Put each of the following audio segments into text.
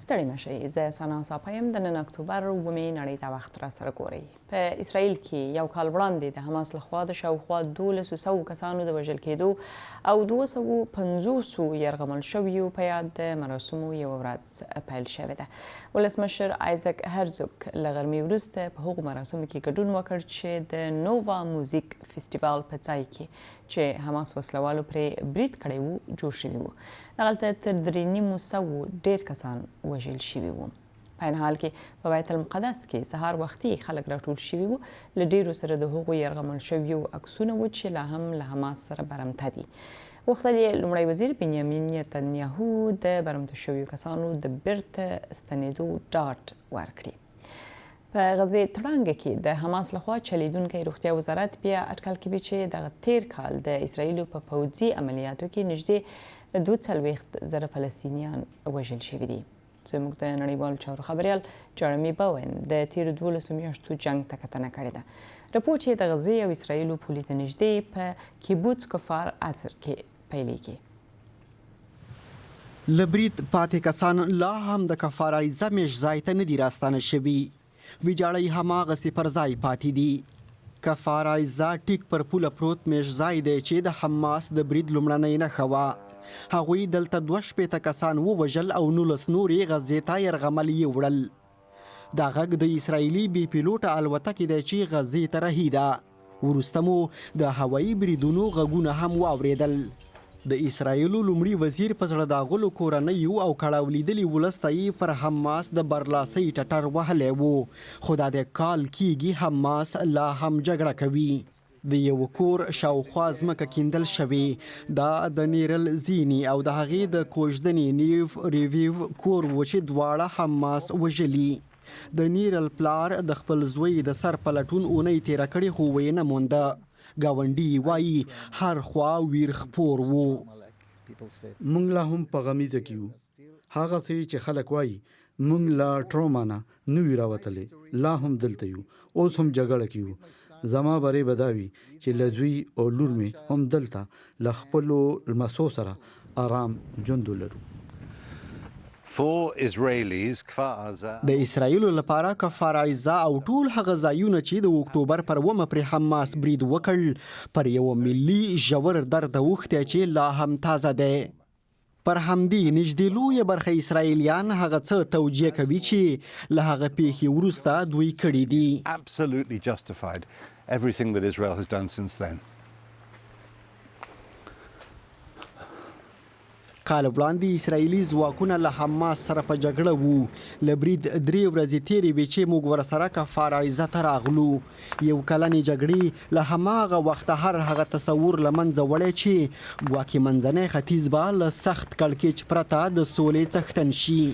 ستړي مشئ، زه سنا صافی یم. د 9 اکتوبر اوومې نړۍ ته وخت را سره ګورئ. په اسرائیل کې یو کال وړاندې د حماس لخوا د شاوخوا 1200 کسانو د وژل کېدو او 250 یرغمل شویو په یاد د مراسمو یوه ورځ پیل شوې ده. ولسمشر آیزک هرزوګ له غرمې وروسته په هغو مراسمو کې ګډون وکړ چې د نووا موزیک فستیوال په ځای کې چې حماس وسلوالو پرې برید کړی و جوړ شوي وو. دغلته تر 350 ډېر کسان وژل شوي وو. په این حال کې په بیت المقدس کې سهار وختي خلک راټول شوي وو. له ډېرو سره د هغو یرغمل شویو عکسونه وو چې لا هم له حماس سره برمته دي. غوښتل یې لومړی وزیر بنیامین نتنیاهو د برمته شویو کسانو د بیرته ستنېدو ډاډ ورکړي. په غزې تړانګه کې د حماس لخوا چلیدونکی روغتیا وزارت بیا اټکل کوي چې دغه تیر کال د اسرائیلو په پوځي عملیاتو کې نږدې 42,000 فلسطینیان وژل شوي دي. زموږ د نړیوالو چارو خبریال جرمی باون د تیرو 12 میاشتو جنګ ته کتنه کړې ده. راپور چې د غزې او اسرائیلو پولې ته نږدې په کیبوتس کفار عصر کې پیلېږي. له برید پاتې کسان لا هم د کفار عیزه میش ځای ته نه دي راستانه شوي. ویجاړی هماغسې پر ځای پاتې دي. کفار عیزه ټیک پر پوله پروت میش ځای دی چې د حماس د برید لومړنۍ نښه وه. هغوی دلته 2 کسان ووژل او 19 نورې غزې ته یرغمل یې وړل. دا غږ د اسرائیلي بې پیلوټه الوتکې دی چې غزې ته رهي ده. وروسته مو د هوایي بریدونو غږونه هم واورېدل. د اسرائیلو لومړي وزیر په زړه داغلو کورنیو او کړاو لیدلي ولس ته یې پر حماس د برلاسۍ ټټر وهلی و. خو دا د کال کېږي حماس لا هم جګړه کوي. د یو کور شاوخوا ځمکه کیندل شوې. دا د نیرل زینی او د هغې د کوژدنې نیو ریویو کور و چې دواړه حماس وژلي. د نیرل پلار د خپل زوی د سر پلټون اونۍ تیره کړې خو ویې نه مونده. ګاونډي وایي هر خوا ویر خپور و. موږ لا هم په غمیزه کې یو. هغه څه چې خلک وایي موږ لا ټروما نه نوي راوتلې، لا هم دلته یو، اوس هم جګړه کې یو. زما بری بداوي چې لزوی او لور مې هم دلته له خپلو لمسو سره آرام ژوند ولرو. د اسرائیلو لپاره کفار عیزه او ټول هغه ځایونه چې د اکتوبر پر 9 پر حماس برید وکړ پر یو ملي ژور درد اوښتی چې لا هم تازه دی. پر همدې نږدې لویه برخه اسرائیلیان هغه څه توجیه کوي چې له هغه پیښې وروسته دوی کړي دي. Absolutely justified everything that Israel has done since then. کال وړاندې اسرائیلي ځواکونه له حماس سره په جګړه وو. له برید 3 ورځې تېرې وې چې موږ ورسره کفار عیزه ته راغلو. یو کلنې جګړې له هماغه وخته هر هغه تصور له منځه وړی چې ګواکې منځنی ختیځ به له سخت کړکېچ پرته د سولې څښتن شي.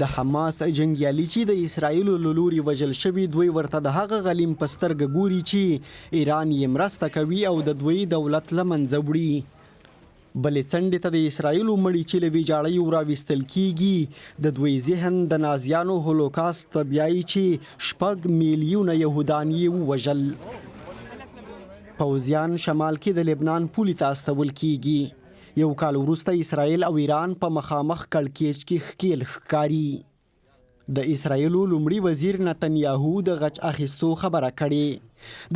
د حماس جنګیالي چې د اسرائیلو له لوري وژل شوي دوی ورته د هغه غلیم په سترګه ګوري چې ایران یې مرسته کوي او د دوی دولت له منځه وړي. بلې څنډې ته د اسرائیلو مړي چې له ویجاړیو راویستل کیږي د دوی ذهن د نازیانو هولوکاست بیایي چې 6 میلیونه یهودان یې ووژل. پوځیان شمال کې د لبنان پولې ته استول کیږي. یو کال وروسته اسرائیل او ایران په مخامخ کړکېچ کې ښکېل ښکاري. د اسرائیلو لومړي وزیر نتنیاهو د غچ اخیستو خبره کړې.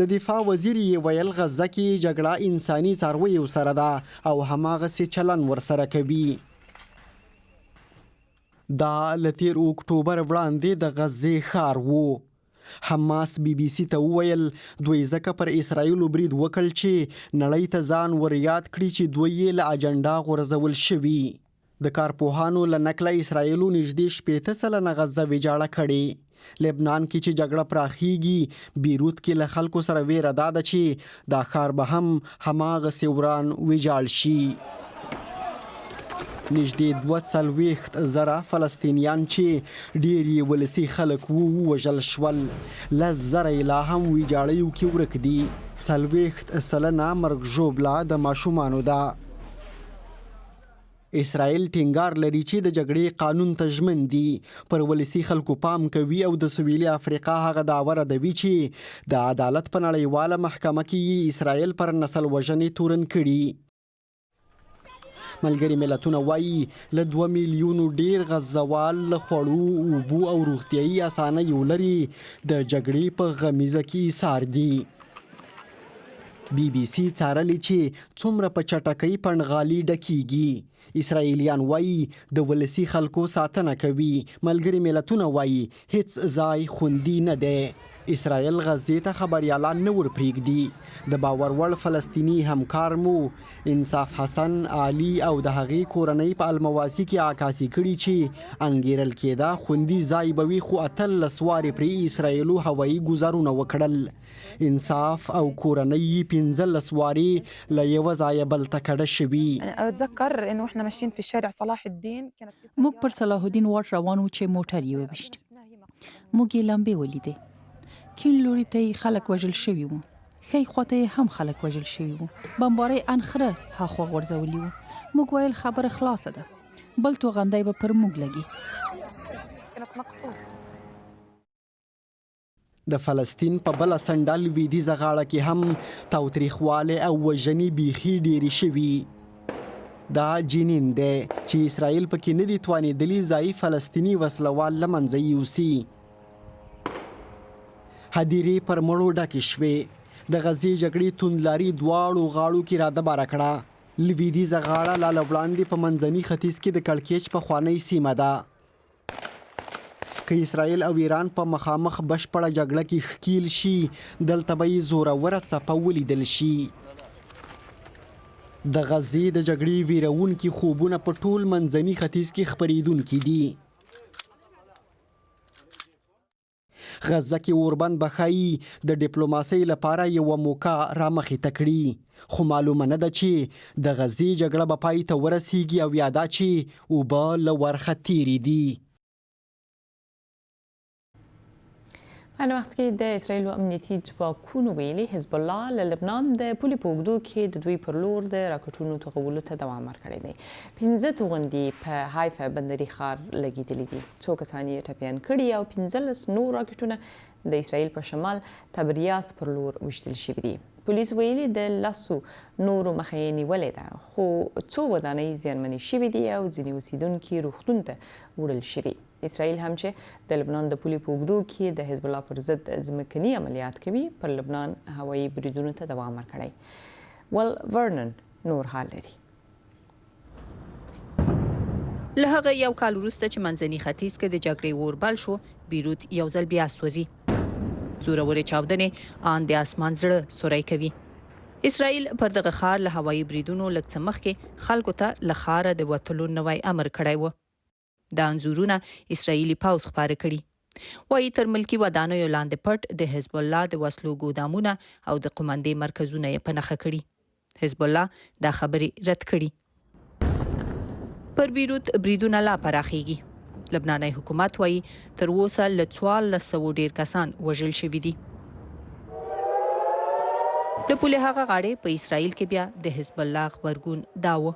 د دفاع وزیر یې ویل غزه کې جګړه انساني څارویو سره ده او هماغسې چلن ورسره کوي. دا له تیر اکتوبر وړاندې د غزې ښار و. حماس BBC ته وویل دوی ځکه پر اسرائیلو برید وکړ چې نړۍ ته ځان ور یاد کړي چې دوی یې له اجنډا غورځول شوي. د کارپوهانو له نقله اسرائیلو نږدې 80 سلنه غزه ویجاړه کړې. لبنان کې چې جګړه پراخیږي بیروت کې له خلکو سره ویره دا ده چې دا ښار به هم هماغسې وران ویجاړ شي. نږدې 42,000 فلسطینیان چې ډېر یې ولسي خلک ووژل شول. 10,000 لا هم ویجاړیو کې ورک دي. 40 سلنه مرګ ژوبله د ماشومانو ده. اسرائیل ټینګار لري چې د جګړې قانون ته ژمن دي. پر ولسي خلکو پام کوي او د سویلي افریقا هغه دعوه ردوي چې د عدالت په نړیواله محکمه کې اسرائیل پر نسل وژنې تورن کړي. ملګري ملتونه وایي له 2 میلیونو ډیر غزوال له خوړو، اوبو او روغتیایي اسانیو لري د جګړې په غمیزه کې ایسار دي. BBC څارلې چې څومره په چټکۍ پنډغالي ډکیږي. اسرائیلیان وایي د ولسي خلکو ساتنه کوي. ملګري ملتونه وایي هیڅ ځای خوندي نه دی. اسرائیل غزې ته خبريالان نه ورپرېږدي. د باور وړ فلسطینی همکار مو انصاف حسن علي او د هغې کورنۍ په المواسی کې عکاسي کړي چې انګیرل کېده خوندي ځای به وي، خو 18 وارې پرې اسرائیلو هوایي ګزارونه وکړل. انصاف او کورنۍ 15 وارې له یوه ځایه بل ته کډه شوي. اتذكر انه احنا ماشيين في شارع صلاح الدين موږ پر صلاح الدین واټ روان وو چې موټر یې وویشت. موږ یې لمبې ولیدې. کیڼ لوري ته یې خلک وژل شوي وو، ښی خوا ته یې هم خلک وژل شوي وو. بمبارۍ انخره هاخوا غورځولي وو. موږ ویل خبره خلاصه ده، بل توغندی به پر موږ لګي. د فلسطین په بله څنډه لویدیځه غاړه کې هم تاوتریخوالی او وژنې بیخي ډېرې شوي. دا جنین دی چې اسرائیل پکې نه دي توانېدلي ځایي فلسطیني وسلوال له منځه یوسي. هدیرې پر مړو ډکې شوې. د غزې جګړې توندلاري دواړو غاړو کې رادباره کړه. لویدیځه غاړه لا له وړاندې په منځني ختیځ کې د کړکېچ پخوانۍ سیمه ده. که اسرائیل او ایران په مخامخ بشپړه جګړه کې ښکیل شي، دلته به یې زوروره څپه ولیدل شي. د غزې د جګړې ویرونکي خوبونه په ټول منځني ختیځ کې خپرېدونکي دي. غزه کې اوربند به ښایي د ډیپلوماسۍ لپاره یوه موقع رامخې ته کړي، خو معلومه نه ده چې د غزې جګړه به پای ته ورسیږي او یا دا چې اوبه له ورخه تیرې دي. په وخت کې د اسرائیل امنیتي ځواکونو ویلي حزب الله له لبنان د پولې په اوږدو کې د دوی پر لور د راکټونو توغولو ته دوام ورکړی دی. 15 توغندي په حیفا بندري ښار لګېدلي دي. 2 کسان یې ټپیان کړي او 15 نور راکټونه د اسرائیل په شمال تبریاس پر لور ویشتل شوي دي. پولیس ویلي د 10 نورو مخه یې نیولې ده، خو 2 ودانۍ زیانمنې شوي دي او ځینې اوسیدونکي روغتون ته وړل شوي. اسرائیل هم چې د لبنان د پولې په اوږدو کې د حزب الله پر ضد ځمکني عملیات کوي، پر لبنان هوایي بریدونو ته دوام ورکړی. ول ورنن نور حال لري. له هغه یو کال وروسته چې منځني ختیځ کې د جګړې اور بل شو، بیروت یو ځل بیا سوځي. زورورې چاودنې ان د اسمان زړه سوری کوي. اسرائیل پر دغه ښار له هوایي بریدونو لږ څه مخکې خلکو ته له ښاره د وتلو نوی امر کړی و. دا انځورونه اسرائیلي پوځ خپاره کړي. وایي تر ملکي ودانیو لاندې پټ د حزب الله د وسلو ګودامونه او د قومندې مرکزونه یې په نښه کړي. حزب الله دا خبرې رد کړي. پر بیروت بریدونه لا پراخیږي. لبناني حکومت وایي تر اوسه له 1400 ډیر کسان وژل شوي دي. د پولې هغه غاړې په اسرائیل کې بیا د حزب الله غبرګون دا و.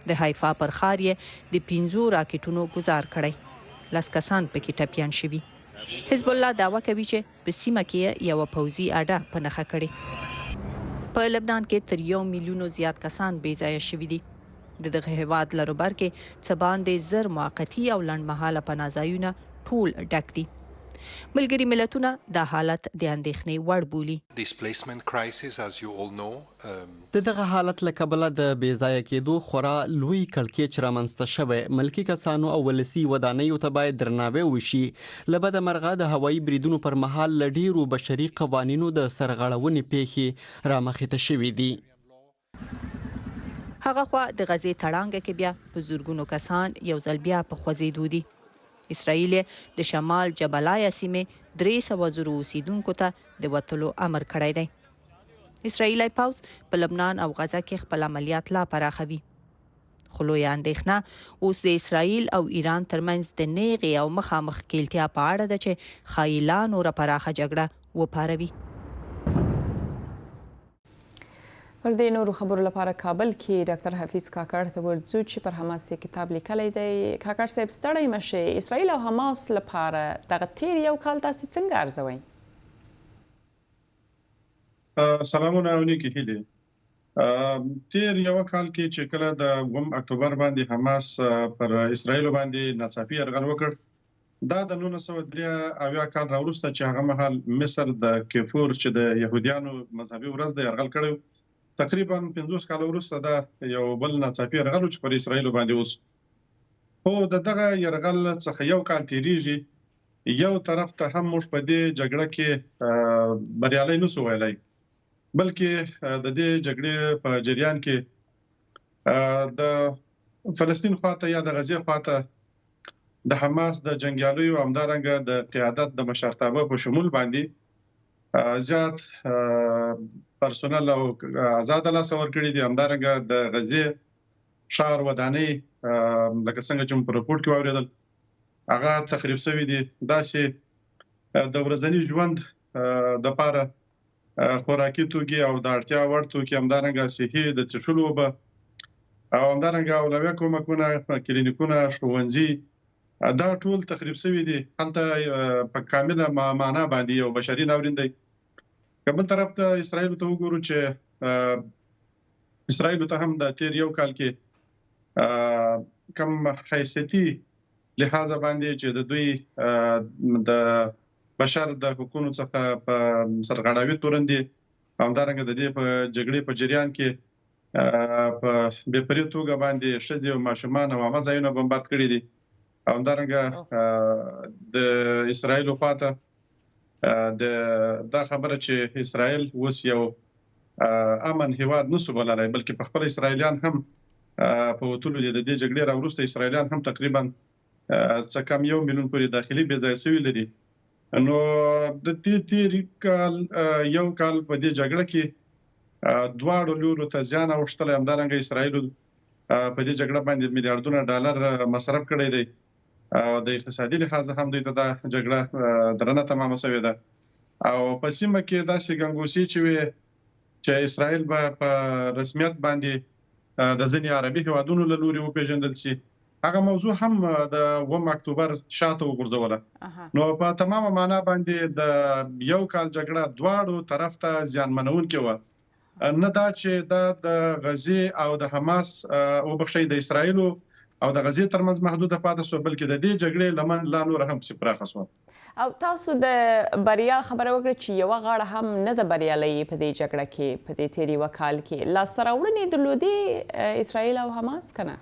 د حیفا پر ښار یې د 15 راکټونو ګزار کړی. 10 کسان پکې ټپیان شوي. حزب الله دعوه کوي چې په سیمه کې یوه پوځي اډه په نښه کړې. په لبنان کې تر 1 میلیون زیات کسان بې ځایه شوي دي. د دغه هیواد لروبر کې څه باندې 1000 موقتي او لنډمهاله پناه ځایونه ټول ډک دي. ملګري ملتونه دا حالت د اندېښنې وړ بولي. د دغه حالت له کبله د بې ځایه کېدو خورا لوی کړکېچ رامنځته شوی. ملکي کسانو او ولسي ودانیو ته باید درناوی وشي. له بده مرغه د هوایي بریدونو پر مهال له ډیرو بشري قوانینو د سرغړونې پیښې رامخې ته شوي دي. هغه خوا د غزې تړانګه کې بیا په زورګونو کسان یو ځل بیا په خوځېدو دي. اسرائیل د شمال جبلایا سیمې 300 زره اوسیدونکو ته د وتلو امر کړی دی. اسرائیلي پوځ په لبنان او غزه کې خپل عملیات لا پراخوي. خو لویه اندېښنه اوس د اسرائیل او ایران ترمنځ د نیغې او مخامخ کیلتیا په اړه ده چې ښایي لا نوره پراخه جګړه وپاروي. پر دې نورو خبرو لپاره کابل کې ډاکټر حفیظ کاکړ ته ورځو چې پر حماس یې کتاب لیکلی دی. کاکړ صاحب ستړی مه شئ، اسرائیل او حماس لپاره دغه تیر یو کال تاسې څنګه ارزوئ؟ سلامونه او نیکې هیلې. تیر یو کال کې چې کله د 9 اکتوبر باندې حماس پر اسرائیل باندې ناڅاپي یرغل وکړ، دا د 1983 کال راوروسته چې هغه مهال مصر د کیپور چې د يهوديانو مذهبي ورځ د یرغل کړو، تقریبا 50 کال وروسته دا یو بل ناڅاپي یرغل چې پر اسرائیل باندې اوس خو دغه یرغل څخه یو کال تیریږي، یو طرف ته هم موږ په دې جګړه کې بریالي نشو ویلای، بلکې د دې جګړې په جریان کې د فلسطین خواته یا د غزې خواته د حماس د جنگیالیو همدارنګه د قیادت د مشرتابه په شمول باندې زیات پرسونل او آزاد لاس ورکړي دي، همدارنګه د غزې ښار ودانۍ لکه څنګه چې په رپورت کې واوریدل هغه تخریب شوی دي، داسې د ورځني ژوند د پاره خوراکي توکي او د اړتیا وړ توکي همدارنګه صحي د څښلو اوبه او همدارنګه اولویه کومکونه، کلینیکونه، ښوونځي دا ټول تخریب شوي دي، هلته په کامله معنا باندې یو بشري ناورین دی. که بل طرف ته اسرائیل ته وګورو چې اسرائیل ته هم د تیر یو کال کې کم حیثیتي لحاظ باندې چې د دوی د بشر د حقوقو څخه په سرغړاوي تورندې همدارنګه د دې په جګړې په جریان کې په بېپرې توګه باندې ښځې او ماشومان او عامه ځایونه بمبارد کړي دي، همدارنګه د اسرائیل خواته دا خبره چې اسرائیل اوس یو امن هیواد نشو بللای، بلکې په خپل اسرائیلیان هم په وتلو دي. د دې جګړې راوروسته اسرائیلیان هم تقریبا څه کم 1 میلیون پورې داخلي بې ځایه شوي لري. نو د تیر کال یو کال په دې جګړه کې دواړو لورو ته زیان اوښتلی، همدارنګه اسرائیل په دې جګړه باندې میلیارډونه ډالر مصرف کړی دی او د اقتصادي لحاظ هم دوی ته دا جګړه درنه تمامه شوې ده او په سیمه کې داسې ګنګوسې چې وي چې اسرائیل به په رسمیت باندې د ځینې عربي هیوادونو له لوري وپېژندل شي، هغه موضوع هم د 9 اکتوبر شاته وګرځوله. نو په تمامه معنا باندې د یو کال جګړه دواړو طرف ته زیانمنونکې وه، نه دا چې دا د غزې او د حماس وبخښئ د اسرائیلو او د غزې ترمنځ محدوده پاتې شوه، بلکې د دې جګړې لمن لا نور هم پسې پراخه شوه. او تاسو د بریا خبره وکړه چې یوه غاړه هم نه ده بریالۍ په دې جګړه کې، په دې تیر یوه کال کې لاسته راوړنې درلودې اسرائیل او حماس که نه؟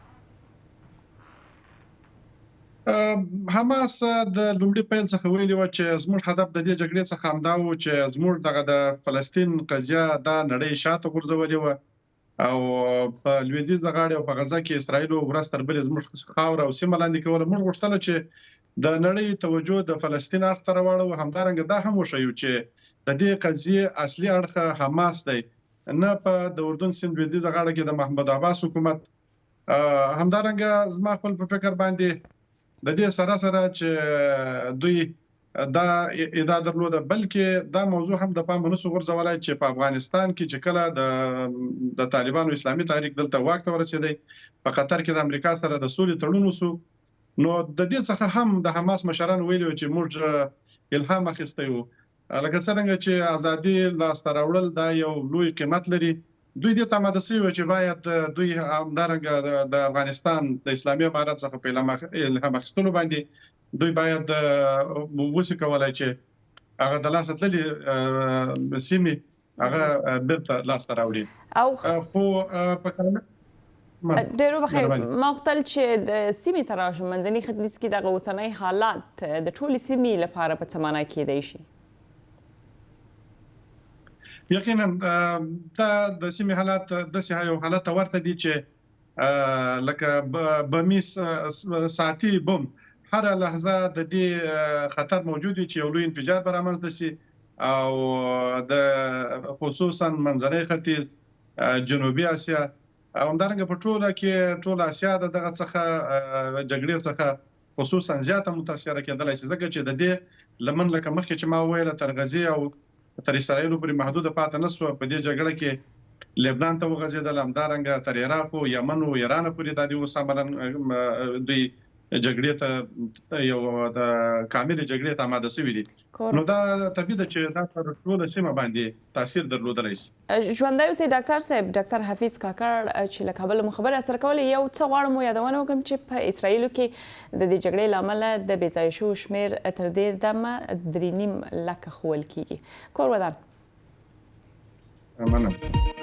حماس د لومړي پیل څخه ویلي وه چې زموږ هدف د دې جګړې څخه همدا و چې زموږ دغه د فلسطین قضیه دا نړۍ شاته غورځولې وه او په لویدیځه غاړې او په غزه کې اسرائیلو ورځ تر بلې زموږ خاوره او سیمه لاندې کوله. موږ غوښتله چې د نړۍ توجه د فلسطین اړخ ته راواړو، همدارنګه دا هم وښیو چې د دې قضیې اصلي اړخ حماس دی، نه په د اردن سیند لویدیځه غاړه کې د محمود عباس حکومت. همدارنګه زما خپل په فکر باندې د دې سره سره چې دوی دا ادعا درلوده، بلکې دا موضوع هم د پام نشو غورځولای چې په افغانستان کې چې کله د طالبانو اسلامي تحریک دلته واک ته ورسېدی، په قطر کې د امریکا سره د سولې تړون وشو، نو د دې څخه هم د حماس مشران ویلي چې موږ الهام اخیستی وو، لکه څرنګه چې ازادي لاسته راوړل دا یو لوی قیمت لري. دوی دې ته آماده شوي وو چې باید دوی همدارنګه د افغانستان د اسلامي امارت څخه په الهام اخیستلو باندې دوی باید وسې کولی چې هغه د لاسه تللې سیمې هغه بیرته لاسته راوړي. خو په ډېرو بخیر، ما غوښتل چې د سیمې ته راشم، منځني ختیځ کې دغه اوسنی حالات د ټولې سیمې لپاره په څه معنا کیدی شي؟ یقینا دا د سیمې حالات داسې یو حالت ته ورته دي چې لکه بمي ساعتي بم هر لحظه د دې خطر موجود وي چې یو لوی انفجار به رامنځته شي او د خصوصا منځنی ختیځ، جنوبي اسیا او همدارنګه په ټول اسیا د دغه څخه جګړې څخه خصوصا زیاته متاثره کېدلی شي، ځکه چې د دې لمن لکه مخکې چې ما وویله تر غزې او تر اسرائیلو پورې محدوده پاتې نه شوه. په دې جګړه کې لبنان ته وغځېدل، همدارنګه تر عراق او یمن او ایران پورې دا د اوس عملاً دوی جګړې ته یو د کامل جګړې ته آماده شوي دي نو دا طبیعي ده چې دا پر ټوله سیمه باندې تاثیر درلودلی شي. ژوندی اوسئ ډاکټر صاحب، ډاکټر حفیظ کاکړ چې له کابل مو خبرې سره کولې، یو څه غواړم یادونه وکړم چې په اسرائیلو کې د دې جګړې له امله د بې ځایه شوو شمېر تر دې دمه 3.5 لکه ښوول کېږي. کور ودان. مننه.